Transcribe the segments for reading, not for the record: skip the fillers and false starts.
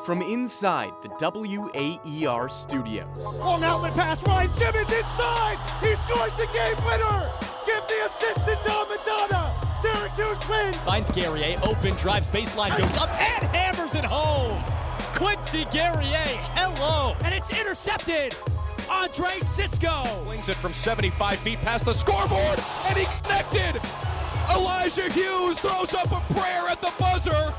From inside the WAER studios. Long outlet pass, Ryan Simmons inside! He scores the game winner! Give the assist to Madonna! Syracuse wins! Finds Guerrier, open, drives baseline, goes up, and hammers it home! Quincy Guerrier, hello! And it's intercepted! Andre Cisco! Flings it from 75 feet past the scoreboard, and he connected! Elijah Hughes throws up a prayer at the buzzer,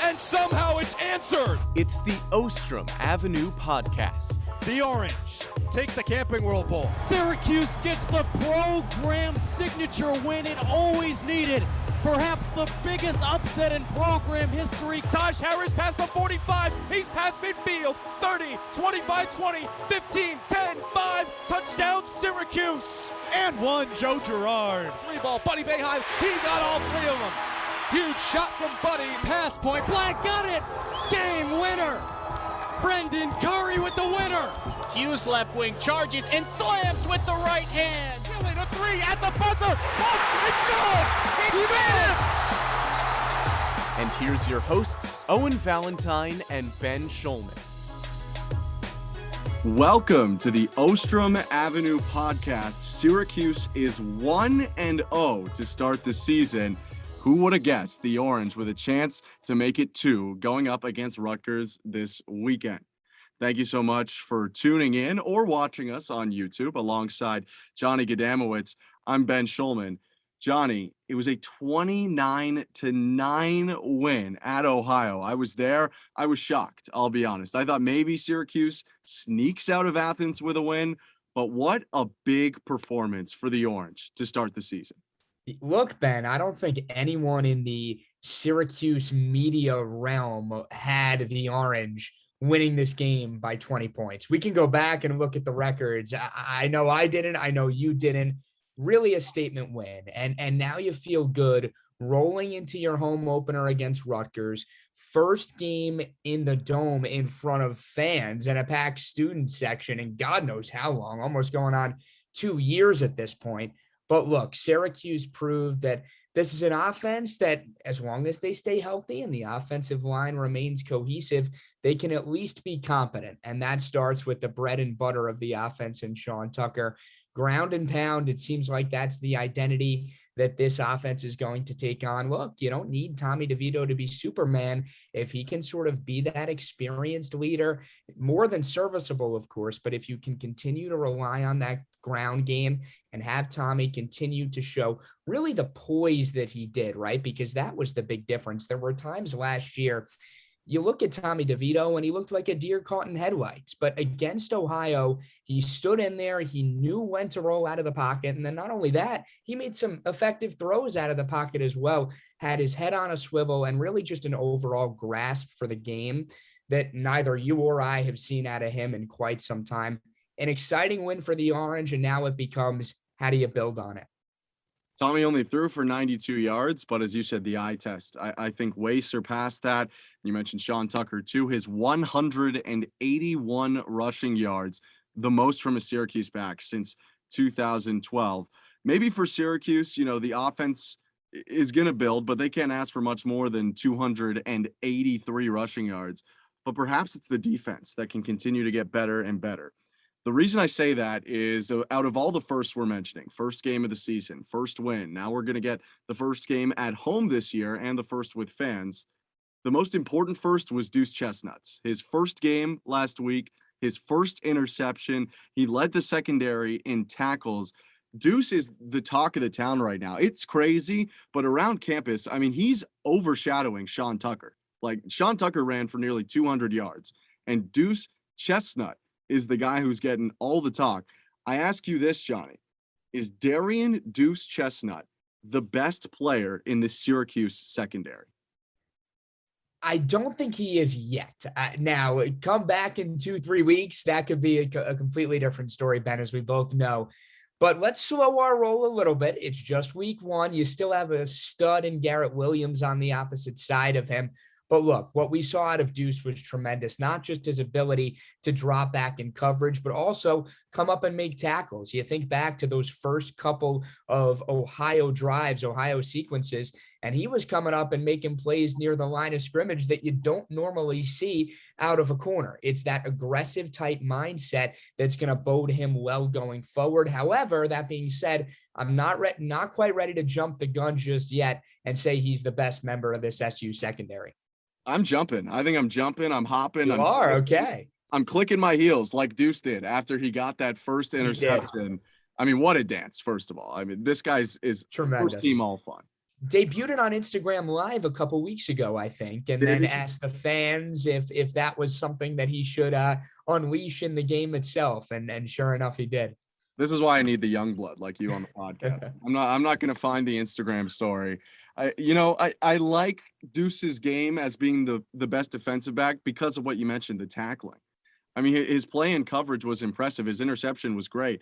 and somehow it's answered. It's the Ostrom Avenue Podcast. The Orange take the Camping World Bowl. Syracuse gets the program signature win it always needed. Perhaps the biggest upset in program history. Taj Harris past the 45. He's past midfield. 30, 25, 20, 15, 10, 5. Touchdown, Syracuse. And one, Joe Girard. Three ball, Buddy Boeheim. He got all three of them. Huge shot from Buddy. Pass point. Black got it. Game winner. Brendan Curry with the winner. Hughes left wing charges and slams with the right hand. Killing a three at the buzzer. Oh, it's good. He made it. And here's your hosts, Owen Valentine and Ben Shulman. Welcome to the Ostrom Avenue Podcast. Syracuse is 1-0 to start the season. Who would have guessed the Orange with a chance to make it 2 going up against Rutgers this weekend? Thank you so much for tuning in or watching us on YouTube alongside Johnny Gadamowitz. I'm Ben Shulman. Johnny, it was a 29-9 win at Ohio. I was there. I was shocked, I'll be honest. I thought maybe Syracuse sneaks out of Athens with a win, but what a big performance for the Orange to start the season. Look, Ben, I don't think anyone in the Syracuse media realm had the Orange winning this game by 20 points. We can go back and look at the records. I know I didn't. I know you didn't. Really a statement win. And now you feel good rolling into your home opener against Rutgers. First game in the Dome in front of fans and a packed student section. And God knows how long, almost going on 2 years at this point. But look, Syracuse proved that this is an offense that, as long as they stay healthy and the offensive line remains cohesive, they can at least be competent. And that starts with the bread and butter of the offense in Sean Tucker. Ground and pound, it seems like that's the identity that this offense is going to take on. Look, you don't need Tommy DeVito to be Superman. If he can sort of be that experienced leader, more than serviceable, of course, but if you can continue to rely on that ground game and have Tommy continue to show really the poise that he did, right? Because that was the big difference. There were times last year, you look at Tommy DeVito and he looked like a deer caught in headlights, but against Ohio, he stood in there. He knew when to roll out of the pocket. And then not only that, he made some effective throws out of the pocket as well, had his head on a swivel and really just an overall grasp for the game that neither you or I have seen out of him in quite some time. An exciting win for the Orange. And now it becomes, how do you build on it? Tommy only threw for 92 yards, but as you said, the eye test, I think way surpassed that. You mentioned Sean Tucker too, his 181 rushing yards, the most from a Syracuse back since 2012. Maybe for Syracuse, the offense is going to build, but they can't ask for much more than 283 rushing yards. But perhaps it's the defense that can continue to get better and better. The reason I say that is out of all the firsts we're mentioning, first game of the season, first win, now we're going to get the first game at home this year and the first with fans. The most important first was Deuce Chestnut's. His first game last week, his first interception. He led the secondary in tackles. Deuce is the talk of the town right now. It's crazy, but around campus, he's overshadowing Sean Tucker. Like, Sean Tucker ran for nearly 200 yards, and Deuce Chestnut is the guy who's getting all the talk. I ask you this, Johnny. Is Darian Deuce Chestnut the best player in the Syracuse secondary? I don't think he is yet. Now, come back in 2-3 weeks. That could be a completely different story, Ben, as we both know. But let's slow our roll a little bit. It's just week one. You still have a stud in Garrett Williams on the opposite side of him. But look, what we saw out of Deuce was tremendous, not just his ability to drop back in coverage, but also come up and make tackles. You think back to those first couple of Ohio drives, Ohio sequences, and he was coming up and making plays near the line of scrimmage that you don't normally see out of a corner. It's that aggressive type mindset that's going to bode him well going forward. However, that being said, I'm not quite ready to jump the gun just yet and say he's the best member of this SU secondary. I'm jumping. I think I'm jumping. I'm hopping. You are okay. I'm clicking my heels like Deuce did after he got that first interception. I mean, what a dance, first of all. I mean, this guy's is tremendous. First team all fun. Debuted it on Instagram Live a couple weeks ago, I think, and then asked the fans if that was something that he should unleash in the game itself, and sure enough, he did. This is why I need the young blood like you on the podcast. I'm not going to find the Instagram story. I like Deuce's game as being the best defensive back because of what you mentioned, the tackling. I mean, his play and coverage was impressive. His interception was great,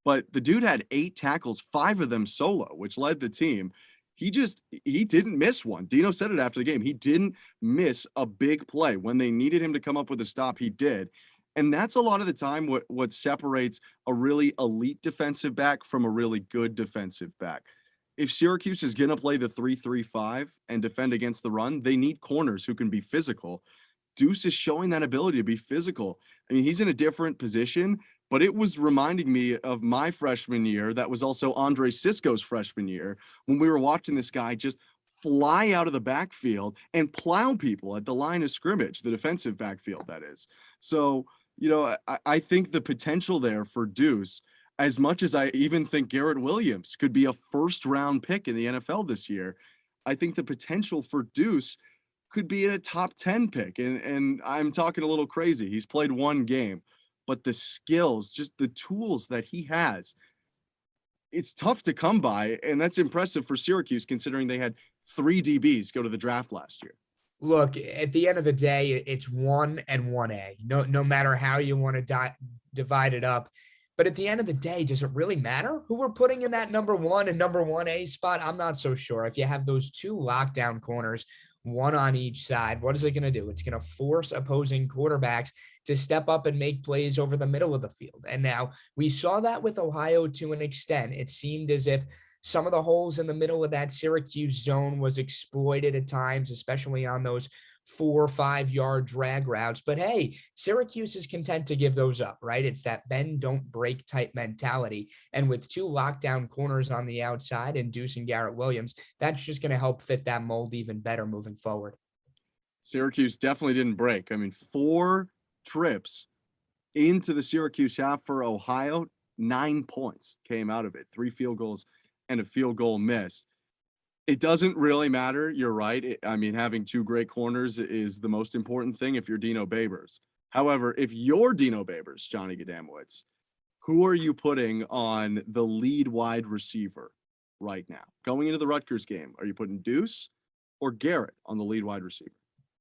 but the dude had 8 tackles, 5 of them solo, which led the team. He didn't miss one. Dino said it after the game. He didn't miss a big play. When they needed him to come up with a stop, he did. And that's a lot of the time what separates a really elite defensive back from a really good defensive back. If Syracuse is going to play the 3-3-5 and defend against the run, they need corners who can be physical. Deuce is showing that ability to be physical. I mean, he's in a different position, but it was reminding me of my freshman year. That was also Andre Sisco's freshman year when we were watching this guy just fly out of the backfield and plow people at the line of scrimmage, the defensive backfield, that is. So, I think the potential there for Deuce, as much as I even think Garrett Williams could be a first-round pick in the NFL this year, I think the potential for Deuce could be a top 10 pick. And I'm talking a little crazy. He's played one game, but the skills, just the tools that he has, it's tough to come by. And that's impressive for Syracuse, considering they had 3 DBs go to the draft last year. Look, at the end of the day, it's 1 and 1A. No matter how you want to divide it up. But at the end of the day, does it really matter who we're putting in that number 1 and number 1A spot? I'm not so sure. If you have those 2 lockdown corners, 1 on each side, what is it going to do? It's going to force opposing quarterbacks to step up and make plays over the middle of the field. And now we saw that with Ohio to an extent. It seemed as if some of the holes in the middle of that Syracuse zone was exploited at times, especially on those 4 or 5 yard drag routes. But hey, Syracuse is content to give those up, right? It's that bend, don't break type mentality. And with 2 lockdown corners on the outside and Deuce and Garrett Williams, that's just going to help fit that mold even better moving forward. Syracuse definitely didn't break. I mean, 4 trips into the Syracuse half for Ohio, 9 points came out of it, 3 field goals and a field goal miss. It doesn't really matter. You're right. I mean, having 2 great corners is the most important thing if you're Dino Babers. However, if you're Dino Babers, Johnny Gadamowitz, who are you putting on the lead wide receiver right now? Going into the Rutgers game, are you putting Deuce or Garrett on the lead wide receiver?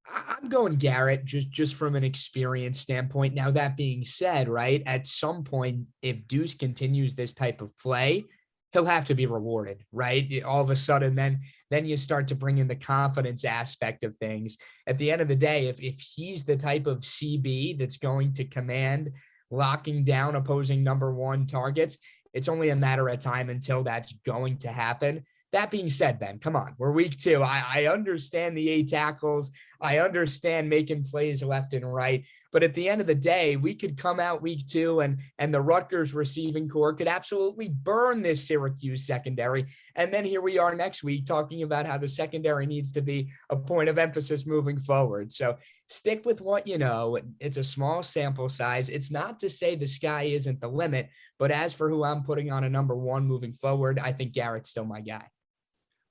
I'm going Garrett just from an experience standpoint. Now, that being said, right, at some point, if Deuce continues this type of play, he'll have to be rewarded, right? All of a sudden, then you start to bring in the confidence aspect of things. At the end of the day, if he's the type of CB that's going to command locking down opposing number 1 targets, it's only a matter of time until that's going to happen. That being said, Ben, come on, we're week 2. I understand the 8 tackles. I understand making plays left and right. But at the end of the day, we could come out week 2 and the Rutgers receiving corps could absolutely burn this Syracuse secondary. And then here we are next week talking about how the secondary needs to be a point of emphasis moving forward. So stick with what you know. It's a small sample size. It's not to say the sky isn't the limit. But as for who I'm putting on a number 1 moving forward, I think Garrett's still my guy.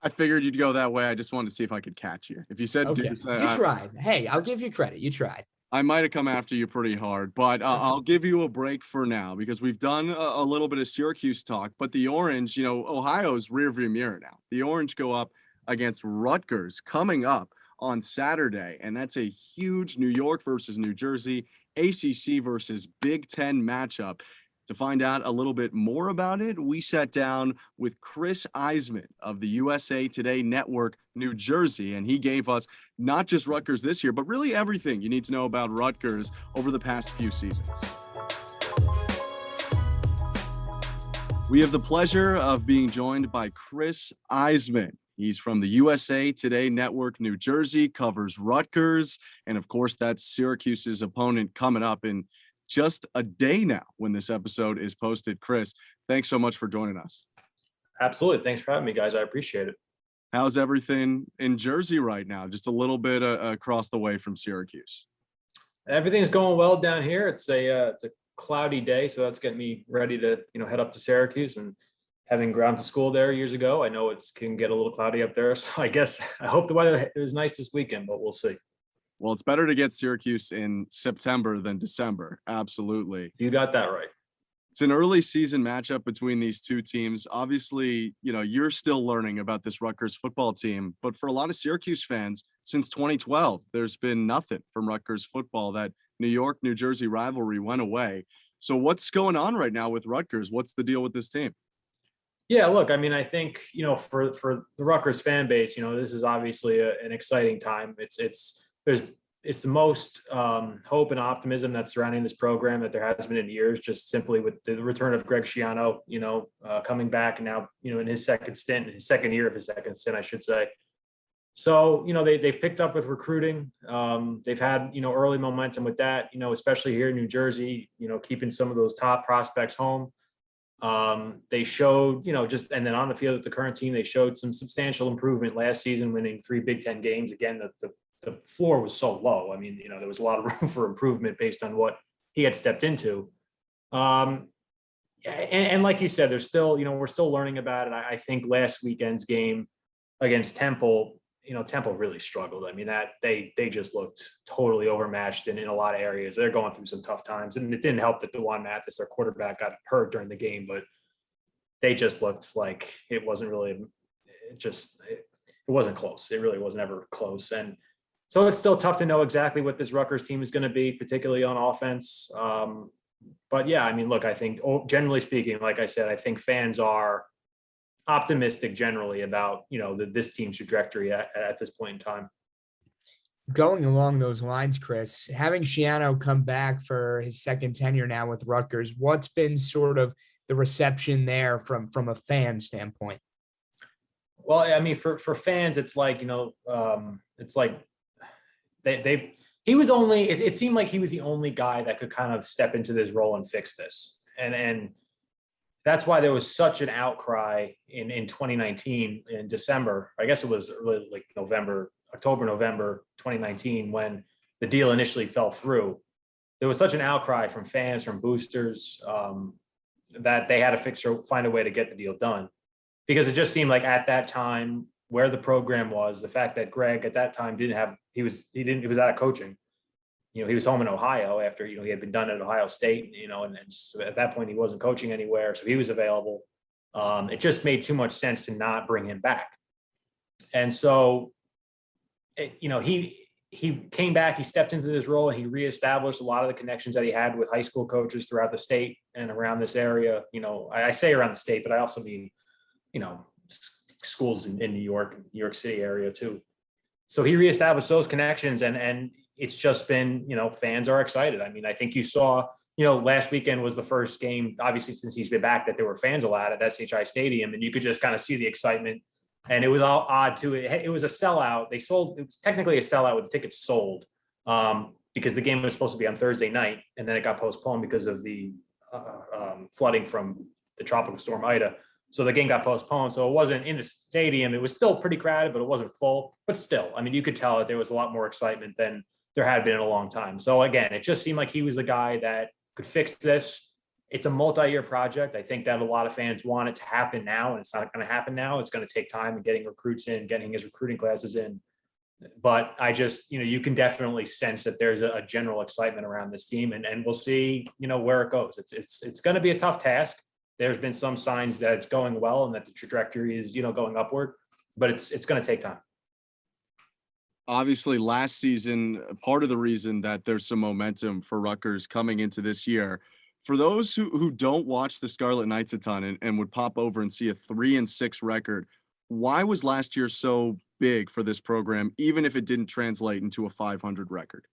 I figured you'd go that way. I just wanted to see if I could catch you. If you said okay. Deuce, you tried. Hey, I'll give you credit. You tried. I might have come after you pretty hard, but I'll give you a break for now because we've done a little bit of Syracuse talk, but the Orange, Ohio's rearview mirror now. The Orange go up against Rutgers coming up on Saturday, and that's a huge New York versus New Jersey, ACC versus Big Ten matchup. To find out a little bit more about it, we sat down with Chris Iseman of the USA Today Network, New Jersey, and he gave us not just Rutgers this year, but really everything you need to know about Rutgers over the past few seasons. We have the pleasure of being joined by Chris Iseman. He's from the USA Today Network, New Jersey, covers Rutgers, and of course, that's Syracuse's opponent coming up in just a day now when this episode is posted. Chris, thanks so much for joining us. Absolutely. Thanks for having me, guys. I appreciate it. How's everything in Jersey right now? Just a little bit across the way from Syracuse. Everything's going well down here. It's a cloudy day, so that's getting me ready to head up to Syracuse. And having gone to school there years ago, I know it can get a little cloudy up there. So I hope the weather is nice this weekend, but we'll see. Well, it's better to get Syracuse in September than December. Absolutely. You got that right. It's an early season matchup between these two teams. Obviously, you're still learning about this Rutgers football team, but for a lot of Syracuse fans, since 2012, there's been nothing from Rutgers football. That New York, New Jersey rivalry went away. So what's going on right now with Rutgers? What's the deal with this team? Yeah, look, I mean, I think, for the Rutgers fan base, this is obviously an exciting time. It's the most hope and optimism that's surrounding this program that there has been in years, just simply with the return of Greg Schiano, coming back and now, in his second year of his second stint, I should say. So, they've picked up with recruiting. They've had, early momentum with that, especially here in New Jersey, keeping some of those top prospects home. They showed, and then on the field with the current team, they showed some substantial improvement last season, winning 3 Big Ten games. Again, the floor was so low. I mean, there was a lot of room for improvement based on what he had stepped into. And like you said, there's still, we're still learning about it. I think last weekend's game against Temple, Temple really struggled. I mean, that they just looked totally overmatched in a lot of areas. They're going through some tough times, and it didn't help that DeJuan Mathis, their quarterback, got hurt during the game, but they just looked like it wasn't really, it wasn't close. It really wasn't ever close. And so it's still tough to know exactly what this Rutgers team is going to be, particularly on offense. But yeah, I mean, look, I think generally speaking, like I said, I think fans are optimistic generally about, this team's trajectory at this point in time. Going along those lines, Chris, having Schiano come back for his second tenure now with Rutgers, what's been sort of the reception there from a fan standpoint? Well, I mean, for fans, it's like, it's like it seemed like he was the only guy that could kind of step into this role and fix this. And that's why there was such an outcry in 2019 in December. I guess it was really like October, November 2019, when the deal initially fell through. There was such an outcry from fans, from boosters, that they had to find a way to get the deal done, because it just seemed like at that time where the program was, the fact that Greg at that time he was out of coaching. He was home in Ohio after, he had been done at Ohio State, and so at that point he wasn't coaching anywhere. So he was available. It just made too much sense to not bring him back. And so, he came back, he stepped into this role, and he reestablished a lot of the connections that he had with high school coaches throughout the state and around this area. I say around the state, but I also mean, schools in New York City area too. So he reestablished those connections, and it's just been, fans are excited. I mean, I think you saw, last weekend was the first game, obviously, since he's been back, that there were fans allowed at SHI Stadium, and you could just kind of see the excitement. And it was all odd too. It was a sellout. It was technically a sellout with the tickets sold, because the game was supposed to be on Thursday night, and then it got postponed because of the flooding from the tropical storm Ida. So the game got postponed. So it wasn't in the stadium. It was still pretty crowded, but it wasn't full. But still, I mean, you could tell that there was a lot more excitement than there had been in a long time. So again, it just seemed like he was the guy that could fix this. It's a multi-year project. I think that a lot of fans want it to happen now, and it's not going to happen now. It's going to take time and getting recruits in, getting his recruiting classes in. But I just, you can definitely sense that there's a general excitement around this team, and we'll see, where it goes. It's going to be a tough task. There's been some signs that it's going well and that the trajectory is, going upward, but it's going to take time. Obviously, last season, part of the reason that there's some momentum for Rutgers coming into this year For those who don't watch the Scarlet Knights a ton and would pop over and see a 3-6 record, why was last year so big for this program, even if it didn't translate into a 500 record?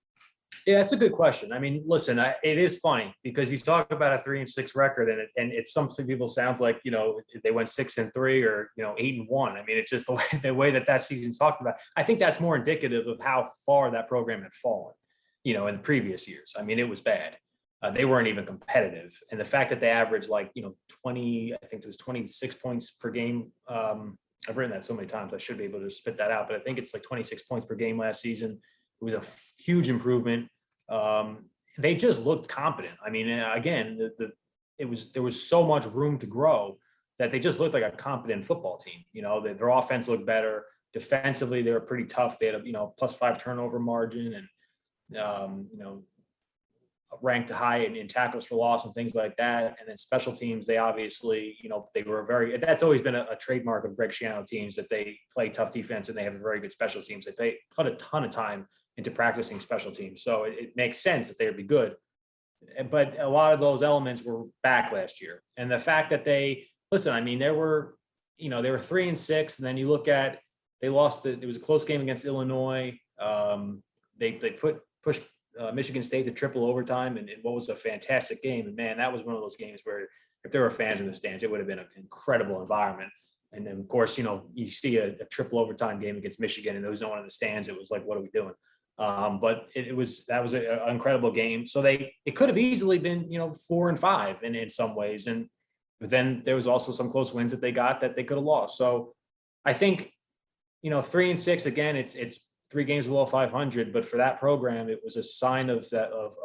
Yeah, that's a good question. I mean, listen, it is funny because you talk about a 3-6 record, and it's some people sounds like, you know, they went 6-3 or, you know, 8-1. I mean, it's just the way that season's talked about. I think that's more indicative of how far that program had fallen, you know, in the previous years. I mean, it was bad. They weren't even competitive, and the fact that they averaged like, you know, 20, I think it was 26 points per game. I've written that so many times, I should be able to spit that out, but I think it's like 26 points per game last season. It was a huge improvement. They just looked competent. I mean, again, there was so much room to grow that they just looked like a competent football team. You know, their offense looked better. Defensively, they were pretty tough. They had a, you know, +5 turnover margin, and you know, ranked high in tackles for loss and things like that. And then special teams, they obviously, you know, they were that's always been a trademark of Greg Schiano teams, that they play tough defense and they have a very good special teams. They put a ton of time into practicing special teams. So it makes sense that they would be good. But a lot of those elements were back last year. And the fact that listen, I mean, they were 3-6. And then you look at, they lost, it was a close game against Illinois. They pushed Michigan State to triple overtime, and what was a fantastic game. And man, that was one of those games where if there were fans in the stands, it would have been an incredible environment. And then of course, you know, you see a triple overtime game against Michigan and there was no one in the stands. It was like, what are we doing? But that was an incredible game. So it could have easily been, you know, 4-5 in some ways. But then there was also some close wins that they got that they could have lost. So I think, you know, 3-6, again, it's 3 games below 500, but for that program, it was a sign of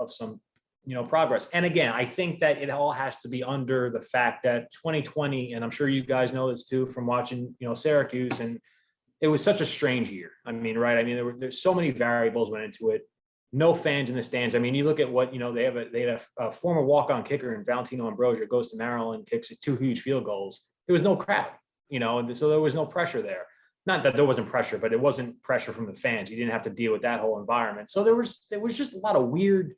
some, you know, progress. And again, I think that it all has to be under the fact that 2020, and I'm sure you guys know this too from watching, you know, Syracuse, and it was such a strange year. I mean, right? I mean, there's so many variables went into it. No fans in the stands. I mean, you look at what, you know, they had a former walk-on kicker in Valentino Ambrosio, goes to Maryland, kicks 2 huge field goals. There was no crowd, you know, and so there was no pressure there. Not that there wasn't pressure, but it wasn't pressure from the fans. You didn't have to deal with that whole environment. So there was just a lot of weird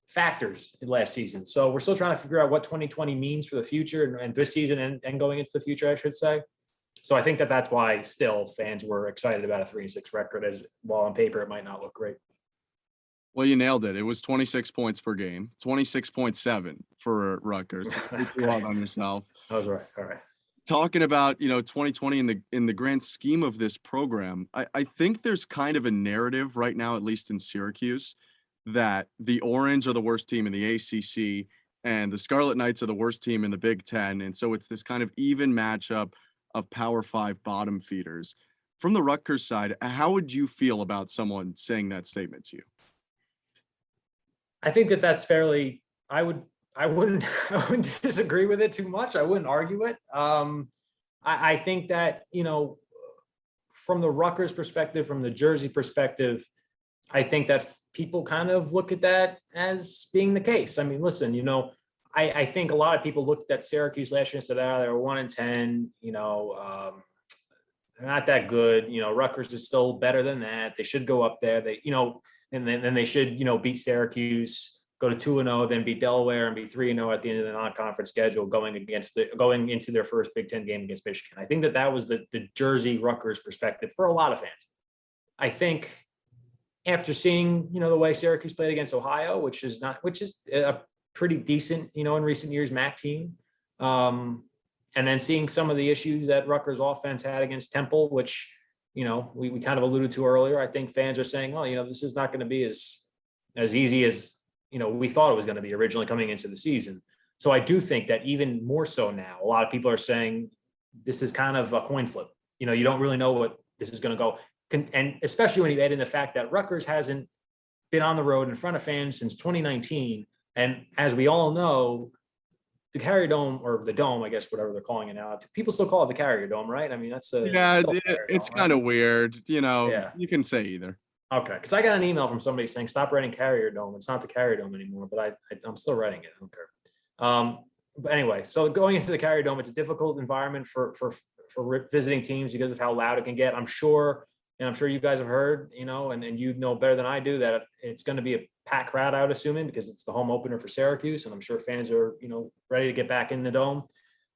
factors in last season. So we're still trying to figure out what 2020 means for the future and this season and going into the future, I should say. So I think that's why still fans were excited about a 3-6 record, as while on paper it might not look great. Well, you nailed it. It was 26 points per game, 26.7 for Rutgers. You out on yourself. I was right. All right. Talking about, you know, 2020 in the grand scheme of this program, I think there's kind of a narrative right now, at least in Syracuse, that the Orange are the worst team in the ACC and the Scarlet Knights are the worst team in the Big Ten. And so it's this kind of even matchup of Power 5 bottom feeders. From the Rutgers side, how would you feel about someone saying that statement to you? I think that's fairly, I wouldn't disagree with it too much. I wouldn't argue it. I think that, you know, from the Rutgers perspective, from the Jersey perspective, I think that people kind of look at that as being the case. I mean, listen, you know, I think a lot of people looked at Syracuse last year and said, they were 1-10, you know, they're not that good. You know, Rutgers is still better than that. They should go up there. They, you know, and then they should, you know, beat Syracuse, go to 2-0, then beat Delaware and be 3-0 at the end of the non-conference schedule, going into their first Big Ten game against Michigan. I think that was the Jersey Rutgers perspective for a lot of fans. I think after seeing, you know, the way Syracuse played against Ohio, which is a pretty decent, you know, in recent years MAC team, and then seeing some of the issues that Rutgers offense had against Temple, which, you know, we kind of alluded to earlier. I think fans are saying, oh, you know, this is not going to be as easy as, you know, we thought it was going to be originally coming into the season. So I do think that even more so now, a lot of people are saying this is kind of a coin flip. You know, you don't really know what this is going to go. And especially when you add in the fact that Rutgers hasn't been on the road in front of fans since 2019. And as we all know, the Carrier Dome, or the Dome, I guess, whatever they're calling it now, people still call it the Carrier Dome, right? I mean, it's kind of weird. You know, yeah. You can say either. Okay, because I got an email from somebody saying, stop writing Carrier Dome. It's not the Carrier Dome anymore, but I'm still writing it. I don't care. But anyway, so going into the Carrier Dome, it's a difficult environment for visiting teams because of how loud it can get. I'm sure and I'm sure you guys have heard, and you know better than I do that it's going to be a packed crowd, I would assume, because it's the home opener for Syracuse, and I'm sure fans are, ready to get back in the dome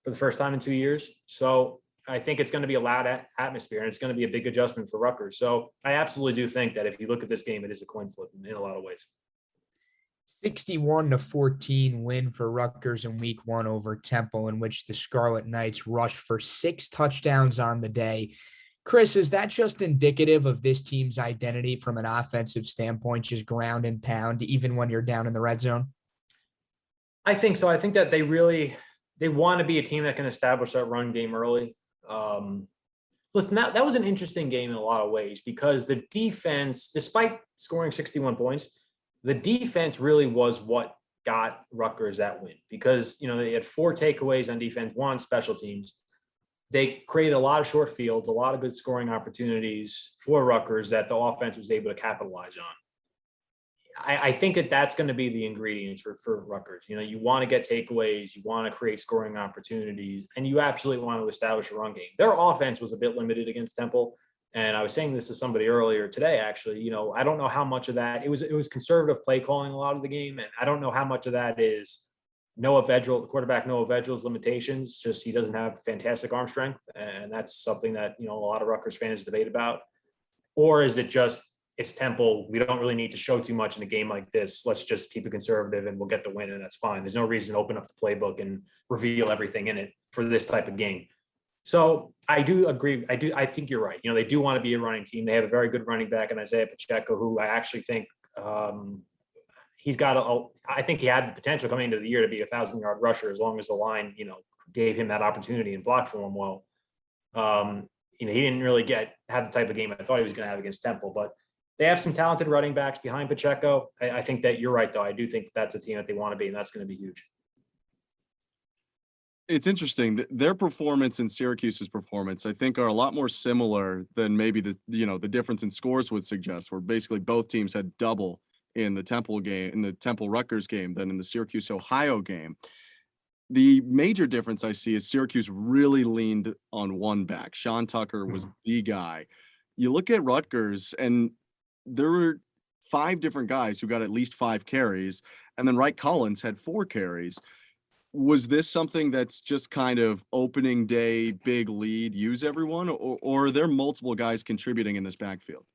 for the first time in 2 years. So I think it's going to be a loud atmosphere, and it's going to be a big adjustment for Rutgers. So I absolutely do think that if you look at this game, it is a coin flip in a lot of ways. 61-14 win for Rutgers in week 1 over Temple, in which the Scarlet Knights rushed for 6 touchdowns on the day. Chris, is that just indicative of this team's identity from an offensive standpoint, just ground and pound, even when you're down in the red zone? I think so. I think that they want to be a team that can establish that run game early. Listen, that was an interesting game in a lot of ways, because the defense, despite scoring 61 points, the defense really was what got Rutgers that win, because, they had 4 takeaways on defense, 1 on special teams. They created a lot of short fields, a lot of good scoring opportunities for Rutgers that the offense was able to capitalize on. I think that's going to be the ingredients for Rutgers. You want to get takeaways, you want to create scoring opportunities, and you absolutely want to establish a run game. Their offense was a bit limited against Temple. And I was saying this to somebody earlier today, actually. I don't know how much of that, it was conservative play calling a lot of the game. And I don't know how much of that is the quarterback Noah Vedril's limitations. Just he doesn't have fantastic arm strength. And that's something that, a lot of Rutgers fans debate about. Or is it just, it's Temple, we don't really need to show too much in a game like this. Let's just keep it conservative and we'll get the win, and that's fine. There's no reason to open up the playbook and reveal everything in it for this type of game. So I do agree. I think you're right. They do want to be a running team. They have a very good running back in Isaiah Pacheco, who I actually think I think he had the potential coming into the year to be a 1,000-yard rusher, as long as the line, gave him that opportunity and blocked for him well. He didn't really have the type of game I thought he was going to have against Temple, but they have some talented running backs behind Pacheco. I think that you're right, though. I do think that's a team that they want to be, and that's going to be huge. It's interesting. Their performance and Syracuse's performance, I think, are a lot more similar than maybe the difference in scores would suggest, where basically both teams had double in the Temple Rutgers game than in the Syracuse Ohio game. The major difference I see is Syracuse really leaned on one back. Sean Tucker was the guy. You look at Rutgers, and there were 5 different guys who got at least 5 carries, and then Wright Collins had 4 carries. Was this something that's just kind of opening day, big lead, use everyone, or are there multiple guys contributing in this backfield?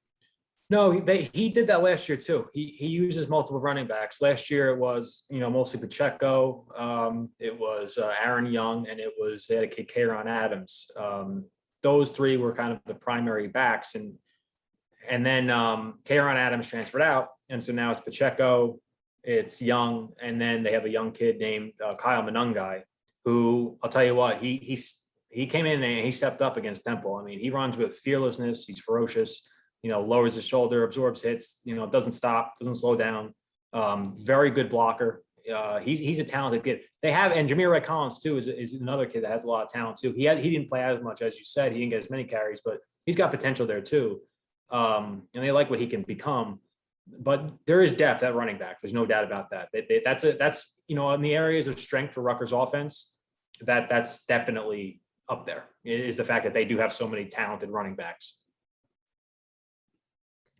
No, he did that last year too. He uses multiple running backs. Last year it was, mostly Pacheco. It was Aaron Young, and they had a kid, Kayron Adams. Those 3 were kind of the primary backs, and then Kayron Adams transferred out, and so now it's Pacheco, it's Young, and then they have a young kid named Kyle Monungai, who, I'll tell you what, he came in and he stepped up against Temple. I mean, he runs with fearlessness. He's ferocious, lowers his shoulder, absorbs hits, doesn't stop, doesn't slow down. Very good blocker. He's a talented kid. They have, and Jameer Wright Collins too is another kid that has a lot of talent too. He didn't play as much, as you said. He didn't get as many carries, but he's got potential there too. And they like what he can become. But there is depth at running back. There's no doubt about that. That's in the areas of strength for Rutgers offense, that's definitely up there, is the fact that they do have so many talented running backs.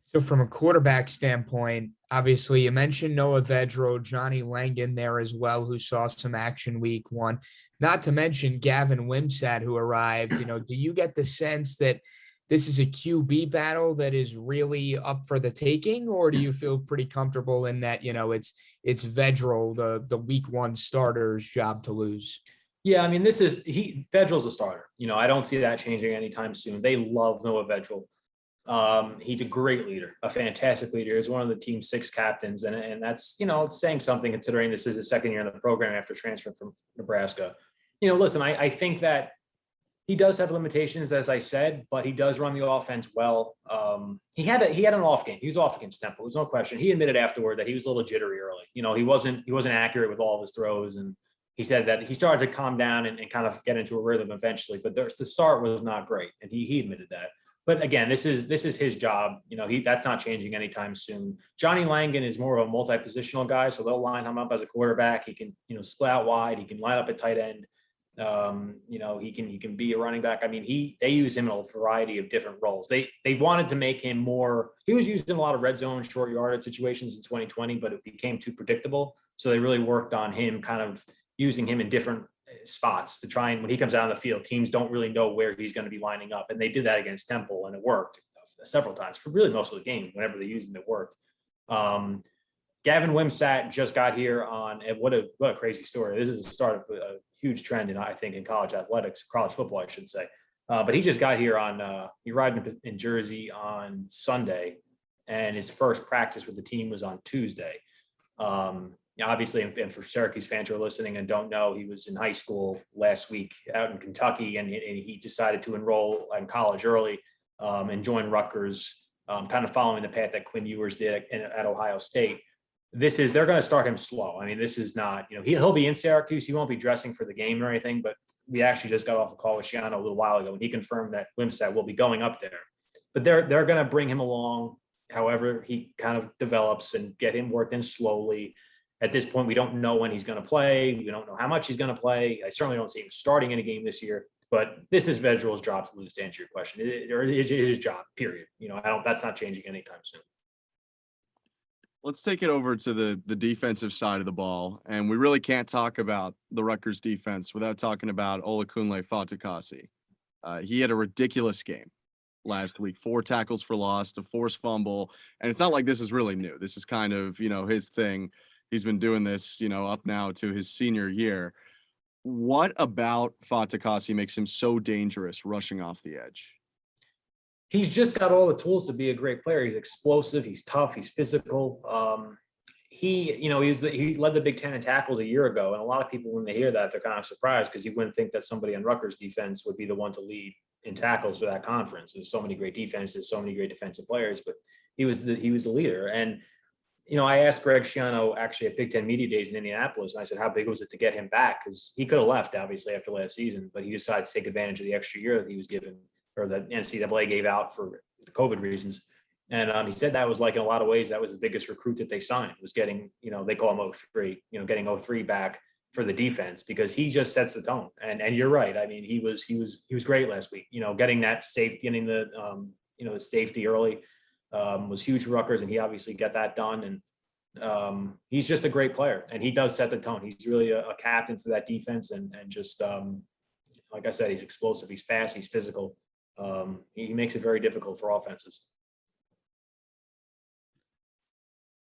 So from a quarterback standpoint, obviously you mentioned Noah Vedro, Johnny Langan there as well, who saw some action week 1, not to mention Gavin Wimsatt, who arrived. Do you get the sense that this is a QB battle that is really up for the taking, or do you feel pretty comfortable in that, it's Vedro, the week 1 starter's job to lose? Yeah, I mean, Vedril's a starter. I don't see that changing anytime soon. They love Noah Vedral. He's a great leader, a fantastic leader. He's one of the team's 6 captains. And that's, it's saying something, considering this is his second year in the program after transferring from Nebraska. Listen, I think that he does have limitations, as I said, but he does run the offense well. He had an off game. He was off against Temple. There's no question. He admitted afterward that he was a little jittery early. He wasn't accurate with all of his throws. And he said that he started to calm down and kind of get into a rhythm eventually, but the start was not great. And he admitted that. But again, this is his job. That's not changing anytime soon. Johnny Langan is more of a multi-positional guy, so they'll line him up as a quarterback. He can, split out wide. He can line up at tight end. He can be a running back. I mean, they use him in a variety of different roles. They wanted to make him more. He was used in a lot of red zone, short yardage situations in 2020, but it became too predictable. So they really worked on him, kind of using him in different spots to try and when he comes out on the field, teams don't really know where he's going to be lining up, and they did that against Temple, and it worked several times for really most of the game. Whenever they used him, it worked. Gavin Wimsatt just got here on, and what a crazy story. This is the start of a huge trend in college athletics, college football, I should say. But he just got here on, he arrived in Jersey on Sunday, and his first practice with the team was on Tuesday. Obviously, and for Syracuse fans who are listening and don't know, he was in high school last week out in Kentucky, and he decided to enroll in college early and join Rutgers, kind of following the path that Quinn Ewers did at Ohio State. They're going to start him slow. I mean, this is not, he'll be in Syracuse. He won't be dressing for the game or anything, but we actually just got off a call with Shiano a little while ago, and he confirmed that Wimsatt will be going up there. But they're going to bring him along however he kind of develops and get him worked in slowly. At this point, we don't know when he's going to play. We don't know how much he's going to play. I certainly don't see him starting in a game this year, but this is Vedril's job to lose, to answer your question. It is his job, period. That's not changing anytime soon. Let's take it over to the defensive side of the ball, and we really can't talk about the Rutgers defense without talking about Olakunle Fatukasi. He had a ridiculous game last week, 4 tackles for loss, a forced fumble, and it's not like this is really new. This is kind of, his thing. He's been doing this, up now to his senior year. What about Fatukasi makes him so dangerous rushing off the edge? He's just got all the tools to be a great player. He's explosive. He's tough. He's physical. He led the Big Ten in tackles a year ago. And a lot of people, when they hear that, they're kind of surprised because you wouldn't think that somebody on Rutgers defense would be the one to lead in tackles for that conference. There's so many great defenses, so many great defensive players, but he was the leader. And, I asked Greg Schiano actually at Big Ten Media Days in Indianapolis, and I said, how big was it to get him back? Because he could have left, obviously, after last season, but he decided to take advantage of the extra year that he was given, or that NCAA gave out for the COVID reasons. And he said that was, like, in a lot of ways, that was the biggest recruit that they signed, was getting, they call him 03, getting 03 back for the defense, because he just sets the tone. And you're right. I mean, he was great last week, getting that safety, getting the, the safety early was huge for Rutgers, and he obviously got that done. And he's just a great player, and he does set the tone. He's really a captain for that defense. And just, like I said, he's explosive, he's fast, he's physical. He makes it very difficult for offenses.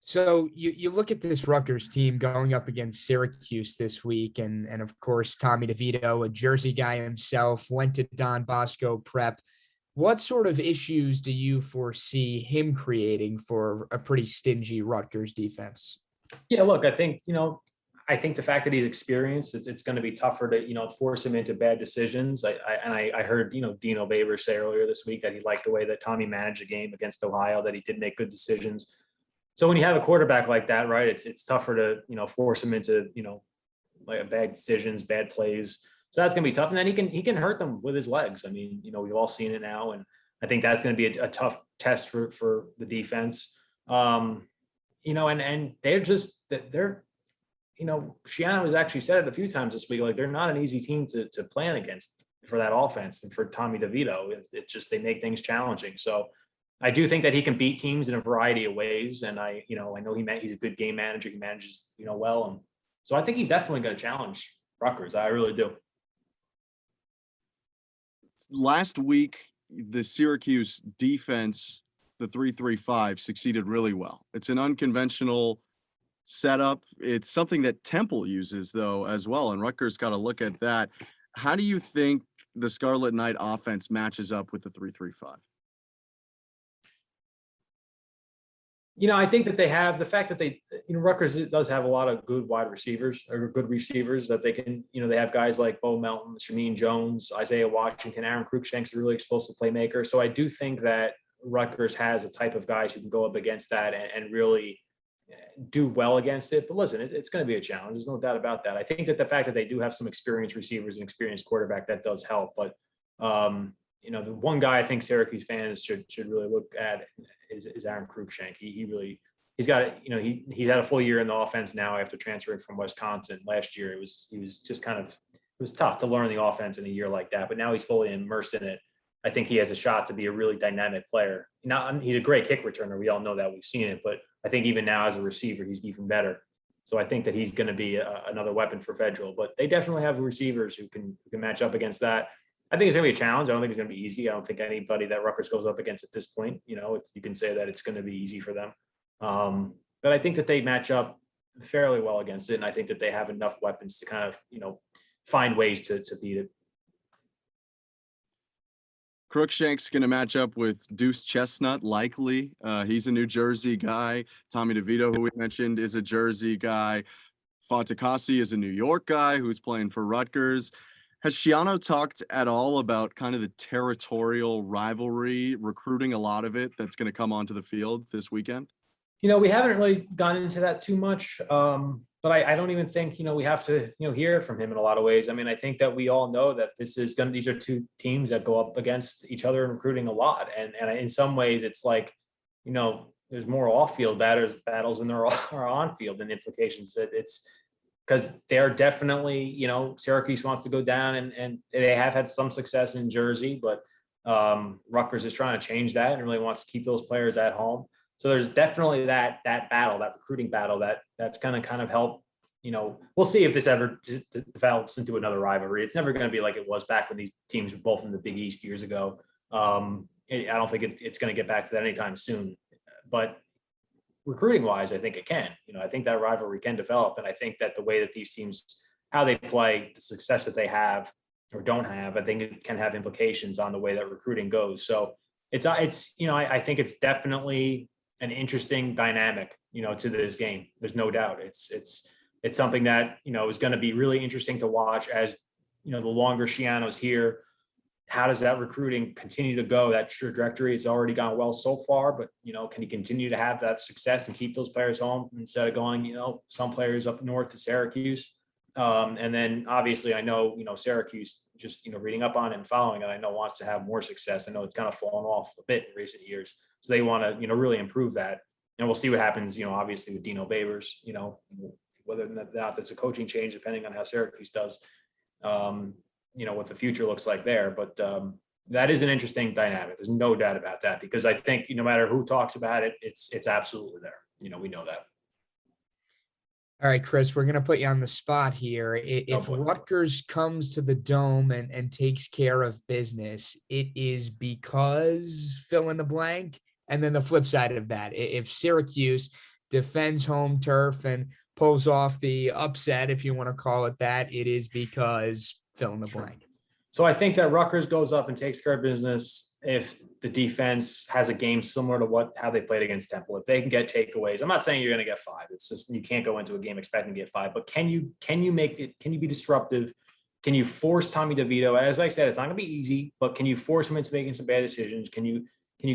So you look at this Rutgers team going up against Syracuse this week, and of course, Tommy DeVito, a Jersey guy himself, went to Don Bosco Prep. What sort of issues do you foresee him creating for a pretty stingy Rutgers defense? Yeah, look, I think the fact that he's experienced, it's going to be tougher to, force him into bad decisions. I heard, Dino Baber say earlier this week that he liked the way that Tommy managed the game against Ohio, that he did make good decisions. So when you have a quarterback like that, right, it's tougher to, force him into, like bad decisions, bad plays. So that's going to be tough. And then he can hurt them with his legs. I mean, we've all seen it now. And I think that's going to be a tough test for the defense. And they're Shiano has actually said it a few times this week, like they're not an easy team to plan against for that offense and for Tommy DeVito. It's just, they make things challenging. So I do think that he can beat teams in a variety of ways. And I know he's a good game manager. He manages, well. And so I think he's definitely going to challenge Rutgers. I really do. Last week, the Syracuse defense, the 3-3-5, succeeded really well. It's an unconventional setup. It's something that Temple uses, though, as well, and Rutgers got to look at that. How do you think the Scarlet Knight offense matches up with the 3-3-5? I think that they have the fact that Rutgers does have a lot of good wide receivers, or good receivers that they can, they have guys like Bo Melton, Shameen Jones, Isaiah Washington, Aaron Crookshank's a really explosive playmaker. So I do think that Rutgers has a type of guys who can go up against that and really do well against it. But listen, it's going to be a challenge. There's no doubt about that. I think that the fact that they do have some experienced receivers and experienced quarterback, that does help. But, the one guy I think Syracuse fans should really look at is Aaron Crookshank. He's got, he's had a full year in the offense now after transferring from Wisconsin last year. He was just kind of was tough to learn the offense in a year like that, but now he's fully immersed in it. I think he has a shot to be a really dynamic player. Now, he's a great kick returner. We all know that. We've seen it, but I think even now as a receiver, he's even better. So I think that he's going to be another weapon for Federal, but they definitely have receivers who can match up against that. I think it's going to be a challenge. I don't think it's going to be easy. I don't think anybody that Rutgers goes up against at this point, you can say that it's going to be easy for them. But I think that they match up fairly well against it. And I think that they have enough weapons to kind of, find ways to beat it. Crookshank's going to match up with Deuce Chestnut, likely. He's a New Jersey guy. Tommy DeVito, who we mentioned, is a Jersey guy. Fatukasi is a New York guy who's playing for Rutgers. Has Schiano talked at all about kind of the territorial rivalry, recruiting a lot of it that's going to come onto the field this weekend? We haven't really gone into that too much. But I don't even think, we have to, hear it from him in a lot of ways. I mean, I think that we all know that these are two teams that go up against each other in recruiting a lot. And in some ways it's like, there's more off-field battles than there are on-field, and implications that it's because they're definitely, Syracuse wants to go down and they have had some success in Jersey, but Rutgers is trying to change that and really wants to keep those players at home. So there's definitely that battle, that recruiting battle that's going to kind of help, we'll see if this ever develops into another rivalry. It's never going to be like it was back when these teams were both in the Big East years ago. I don't think it's going to get back to that anytime soon, but recruiting wise, I think it can, I think that rivalry can develop. And I think that the way that these teams, how they play, the success that they have or don't have, I think it can have implications on the way that recruiting goes. So it's I think it's definitely an interesting dynamic, to this game. There's no doubt. It's something that, is going to be really interesting to watch as, the longer Schiano's here. How does that recruiting continue to go? That trajectory has already gone well so far, but, can he continue to have that success and keep those players home instead of going, some players up north to Syracuse? And then obviously I know, Syracuse, just, reading up on it and following it, I know wants to have more success. I know it's kind of fallen off a bit in recent years. So they want to, really improve that. And we'll see what happens, obviously with Dino Babers, whether or not that's a coaching change, depending on how Syracuse does, what the future looks like there. But that is an interesting dynamic. There's no doubt about that, because I think no matter who talks about it, it's absolutely there. We know that. All right, Chris, we're going to put you on the spot here. If Rutgers comes to the Dome and takes care of business, it is because fill in the blank. And then the flip side of that, if Syracuse defends home turf and pulls off the upset, if you want to call it that, it is because fill in the blank. So I think that Rutgers goes up and takes care of business if the defense has a game similar to how they played against Temple. If they can get takeaways, I'm not saying you're going to get 5. It's just, you can't go into a game expecting to get 5, but can you make it? Can you be disruptive? Can you force Tommy DeVito? As I said, it's not going to be easy, but can you force him into making some bad decisions? Can you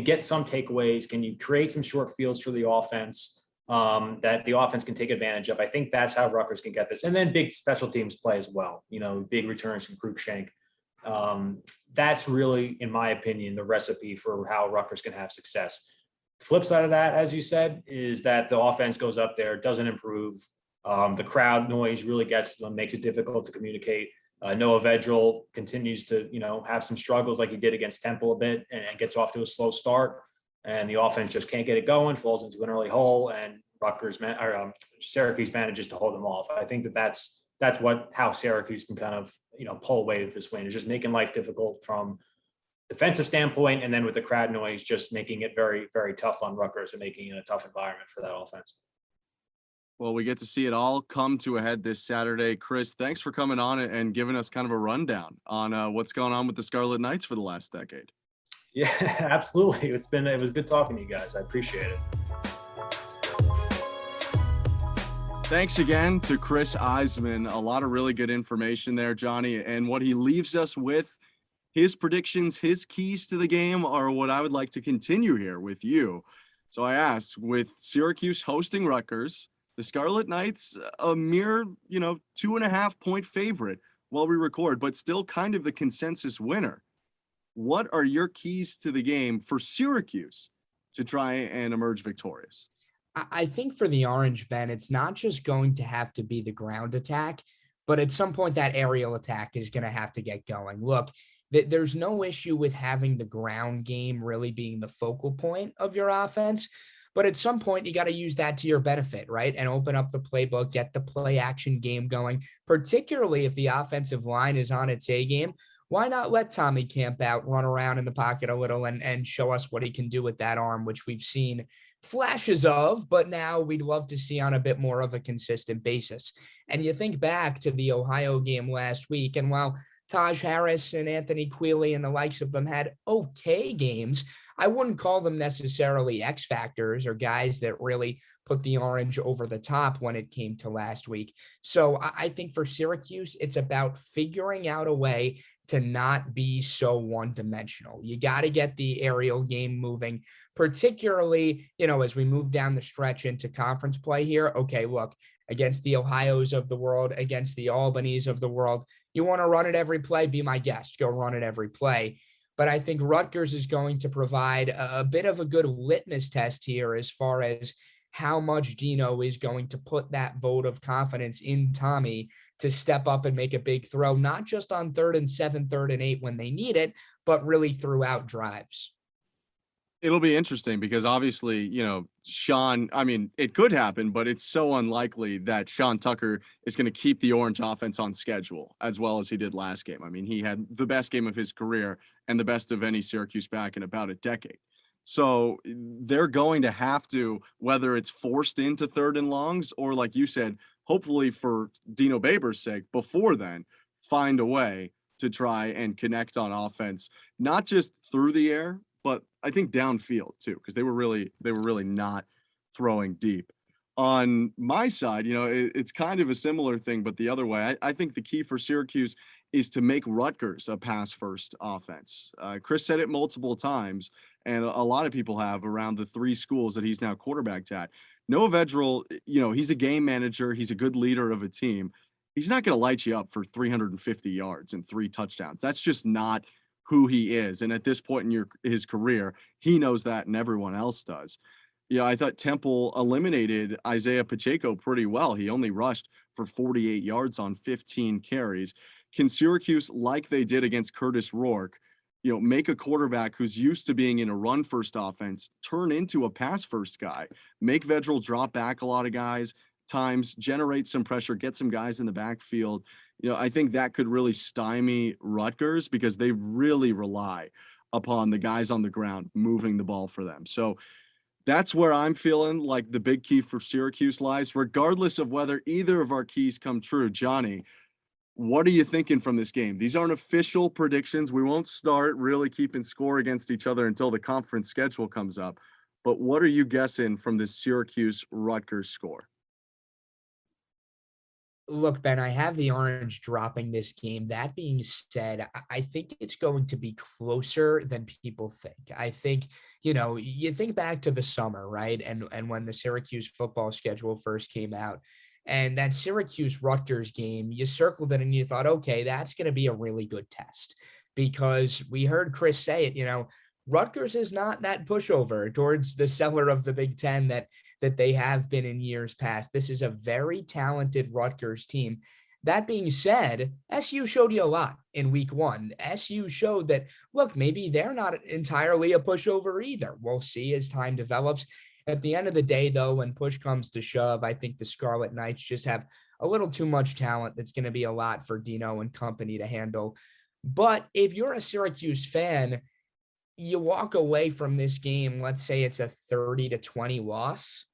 get some takeaways? Can you create some short fields for the offense that the offense can take advantage of? I think that's how Rutgers can get this. And then big special teams play as well. Big returns from Crookshank. That's really, in my opinion, the recipe for how Rutgers can have success. The flip side of that, as you said, is that the offense goes up there, doesn't improve. The crowd noise really gets to them, makes it difficult to communicate. Noah Vedral continues to, have some struggles like he did against Temple a bit, and gets off to a slow start, and the offense just can't get it going, falls into an early hole, and Syracuse manages to hold them off. I think that's how Syracuse can kind of, pull away with this win, is just making life difficult from defensive standpoint. And then with the crowd noise, just making it very, very tough on Rutgers and making it a tough environment for that offense. Well, we get to see it all come to a head this Saturday. Chris, thanks for coming on and giving us kind of a rundown on what's going on with the Scarlet Knights for the last decade. Yeah, absolutely. It was good talking to you guys. I appreciate it. Thanks again to Chris Iseman. A lot of really good information there, Johnny. And what he leaves us with, his predictions, his keys to the game, are what I would like to continue here with you. So I asked, with Syracuse hosting Rutgers, the Scarlet Knights, a mere, 2.5 point favorite while we record, but still kind of the consensus winner. What are your keys to the game for Syracuse to try and emerge victorious? I think for the Orange, Ben, it's not just going to have to be the ground attack, but at some point that aerial attack is going to have to get going. Look, there's no issue with having the ground game really being the focal point of your offense. But at some point, you got to use that to your benefit, right? And open up the playbook, get the play action game going, particularly if the offensive line is on its A game. Why not let Tommy camp out, run around in the pocket a little, and show us what he can do with that arm, which we've seen flashes of, but now we'd love to see on a bit more of a consistent basis. And you think back to the Ohio game last week, and while Taj Harris and Anthony Quealy and the likes of them had okay games, I wouldn't call them necessarily X factors or guys that really put the orange over the top when it came to last week. So I think for Syracuse, it's about figuring out a way to not be so one-dimensional. You got to get the aerial game moving, particularly, as we move down the stretch into conference play here. Okay, look, against the Ohios of the world, against the Albanys of the world, you want to run it every play, be my guest, go run it every play. But I think Rutgers is going to provide a bit of a good litmus test here as far as how much Dino is going to put that vote of confidence in Tommy to step up and make a big throw, not just on 3rd and 7, 3rd and 8 when they need it, but really throughout drives. It'll be interesting because obviously, Sean, it could happen, but it's so unlikely that Sean Tucker is going to keep the Orange offense on schedule as well as he did last game. He had the best game of his career and the best of any Syracuse back in about a decade. So they're going to have to, whether it's forced into 3rd and longs or, like you said, hopefully for Dino Babers' sake, before then, find a way to try and connect on offense, not just through the air, but I think downfield too, because they were really not throwing deep. On my side, it's kind of a similar thing, but the other way. I think the key for Syracuse is to make Rutgers a pass-first offense. Chris said it multiple times, and a lot of people have around the 3 schools that he's now quarterbacked at. Noah Vedral, he's a game manager. He's a good leader of a team. He's not going to light you up for 350 yards and 3 touchdowns. That's just not who he is. And at this point in his career, he knows that and everyone else does. I thought Temple eliminated Isaiah Pacheco pretty well. He only rushed for 48 yards on 15 carries. Can Syracuse, like they did against Curtis Rourke, make a quarterback who's used to being in a run-first offense turn into a pass-first guy, make Vedral drop back a lot of guys, times, generate some pressure, get some guys in the backfield? I think that could really stymie Rutgers because they really rely upon the guys on the ground moving the ball for them. So that's where I'm feeling like the big key for Syracuse lies, regardless of whether either of our keys come true. Johnny, what are you thinking from this game? These aren't official predictions. We won't start really keeping score against each other until the conference schedule comes up. But what are you guessing from this Syracuse-Rutgers score? Look, Ben, I have the Orange dropping this game. That being said, I think it's going to be closer than people think. I think, you think back to the summer, right? And when the Syracuse football schedule first came out, and that Syracuse-Rutgers game, you circled it and you thought, okay, that's going to be a really good test, because we heard Chris say it, Rutgers is not that pushover towards the cellar of the Big Ten that they have been in years past. This is a very talented Rutgers team. That being said, SU showed you a lot in week 1. SU showed that, look, maybe they're not entirely a pushover either. We'll see as time develops. At the end of the day, though, when push comes to shove, I think the Scarlet Knights just have a little too much talent. That's going to be a lot for Dino and company to handle. But if you're a Syracuse fan, you walk away from this game, let's say it's a 30-20 loss.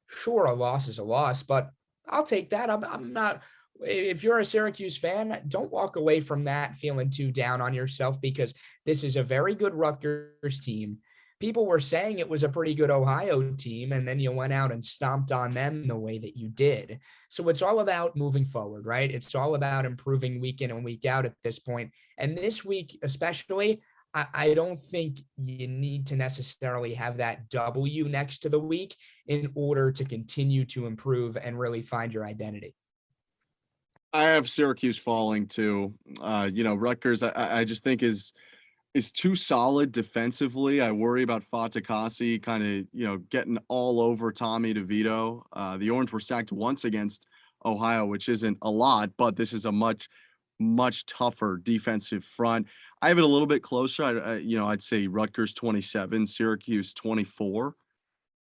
Sure, a loss is a loss, but I'll take that. I'm not, if you're a Syracuse fan, don't walk away from that feeling too down on yourself, because this is a very good Rutgers team. People were saying it was a pretty good Ohio team, and then you went out and stomped on them the way that you did. So it's all about moving forward, right? It's all about improving week in and week out at this point. And this week, especially, I don't think you need to necessarily have that W next to the week in order to continue to improve and really find your identity. I have Syracuse falling too. Rutgers, I just think is too solid defensively. I worry about Fatukasi kind of, getting all over Tommy DeVito. The Orange were sacked once against Ohio, which isn't a lot, but this is a much tougher defensive front. I have it a little bit closer. I'd say Rutgers 27, Syracuse 24.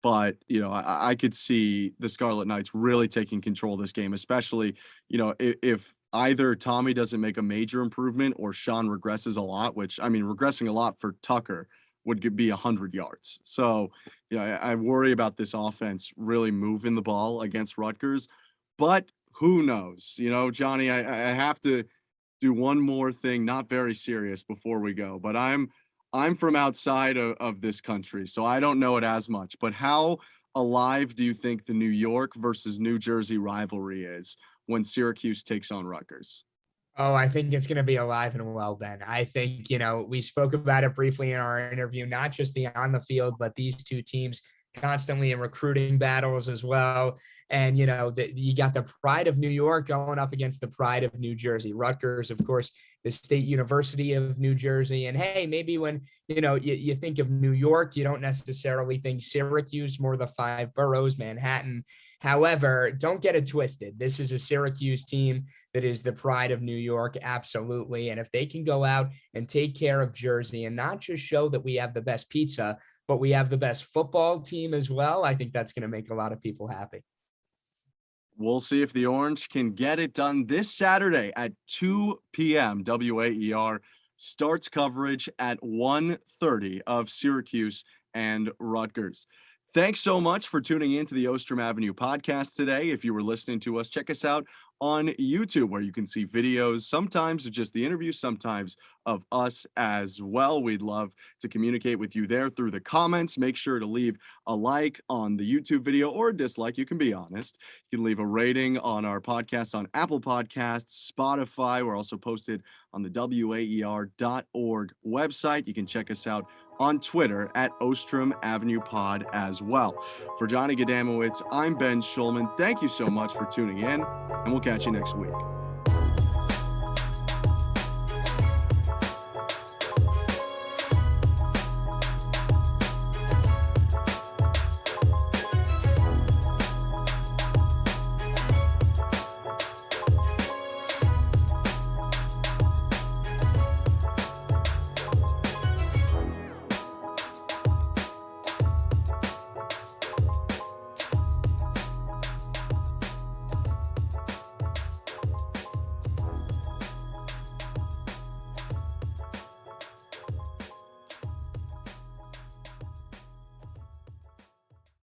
But, I could see the Scarlet Knights really taking control of this game, especially, if either Tommy doesn't make a major improvement or Sean regresses a lot, which, I mean, regressing a lot for Tucker would be 100 yards. So, I worry about this offense really moving the ball against Rutgers. But who knows? Johnny, I have to do one more thing, not very serious, before we go. But I'm from outside of this country, so I don't know it as much. But how alive do you think the New York versus New Jersey rivalry is when Syracuse takes on Rutgers? Oh, I think it's going to be alive and well, Ben. I think, we spoke about it briefly in our interview, not just the on the field, but these two teams constantly in recruiting battles as well. And, you got the pride of New York going up against the pride of New Jersey. Rutgers, of course, the State University of New Jersey. And hey, maybe when, you think of New York, you don't necessarily think Syracuse, more the five boroughs, Manhattan. However, don't get it twisted. This is a Syracuse team that is the pride of New York, absolutely. And if they can go out and take care of Jersey and not just show that we have the best pizza, but we have the best football team as well, I think that's going to make a lot of people happy. We'll see if the Orange can get it done this Saturday at 2 p.m. WAER starts coverage at 1:30 of Syracuse and Rutgers. Thanks so much for tuning in to the Ostrom Avenue podcast today. If you were listening to us, check us out on YouTube, where you can see videos, sometimes of just the interview, sometimes of us as well. We'd love to communicate with you there through the comments. Make sure to leave a like on the YouTube video, or a dislike. You can be honest. You can leave a rating on our podcast on Apple Podcasts, Spotify. We're also posted on the WAER.org website. You can check us out on Twitter at Ostrom Avenue Pod as well. For Johnny Gadamowitz, I'm Ben Shulman. Thank you so much for tuning in, and we'll catch you next week.